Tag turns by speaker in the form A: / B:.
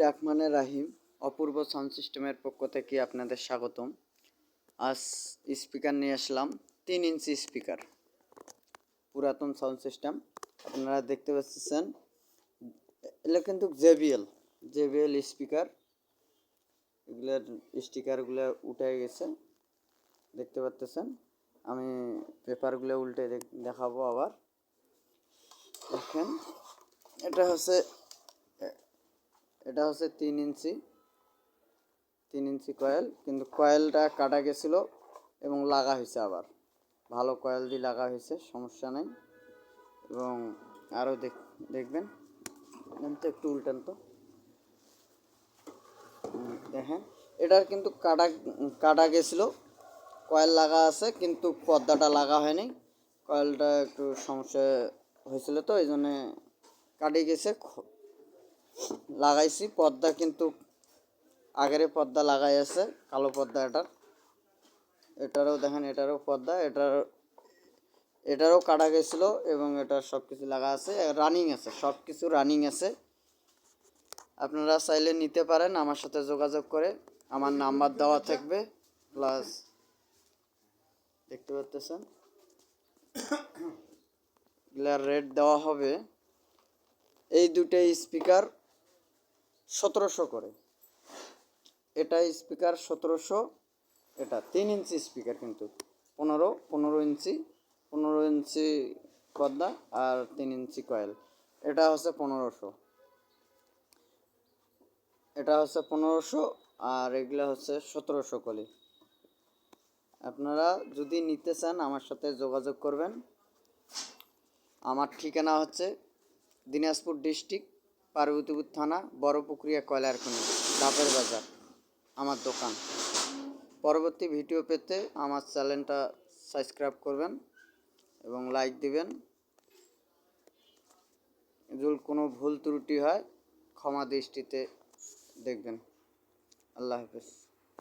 A: রাহমানের রাহিম। অপূর্ব সাউন্ড সিস্টেমের পক্ষ থেকে আপনাদের স্বাগতম। আজ স্পিকার নিয়ে আসলাম 3 ইঞ্চি স্পিকার, পুরাতন সাউন্ড সিস্টেম। আপনারা দেখতে পাচ্ছেন এগুলো কিন্তু জেবিএল স্পিকার। এগুলোর স্টিকারগুলো উঠে গেছে, দেখতে পাচ্ছেন। আমি পেপারগুলো উল্টে দেখাবো আবার। দেখেন, এটা হচ্ছে 3 ইঞ্চি কয়েল, কিন্তু কয়েলটা কাটা গেছিলো এবং লাগা হয়েছে আবার। ভালো কয়েল দিয়ে লাগা হয়েছে, সমস্যা নেই। এবং আরও দেখবেন তো, একটু উল্টান তো। দেখেন, এটার কিন্তু কাটা গেছিলো, কয়েল লাগা আছে কিন্তু পর্দাটা লাগা হয়নি। কয়েলটা একটু সমস্যা হয়েছিল, তো এই জন্যে কাটে গেছে। লাগাইছি পর্দা, কিন্তু আগের পর্দা লাগাই আছে, কালো পর্দা। এটারও দেখেন, এটারও পর্দা, এটারও কাটা গেছিলো এবং এটার সব কিছু লাগা আছে, রানিং আছে, সব কিছু রানিং আছে। আপনারা চাইলে নিতে পারেন আমার সাথে যোগাযোগ করে। আমার নাম্বার দেওয়া থাকবে, প্লাস দেখতে পাচ্ছেন এগুলার রেট দেওয়া হবে। এই দুটোই স্পিকার 1700 করে। এটা স্পিকার 1700, এটা 3 ইঞ্চি স্পিকার, কিন্তু 15 ইঞ্চি পর্দা আর 3 ইঞ্চি কয়েল। এটা হচ্ছে 1500, আর এগুলো হচ্ছে 1700 কলি। আপনারা যদি নিতে চান আমার সাথে যোগাযোগ করবেন। আমার ঠিকানা হচ্ছে দিনাজপুর ডিস্ট্রিক্ট, পার্বতীপুর থানা, বড়পুকুরিয়া কয়লার খনি, ধাপের বাজার আমার দোকান। পরবর্তী ভিডিও পেতে আমার চ্যানেলটা সাবস্ক্রাইব করবেন এবং লাইক দিবেন। যদি কোনো ভুল ত্রুটি হয় ক্ষমা দৃষ্টিতে দেখবেন। আল্লাহ হাফেজ।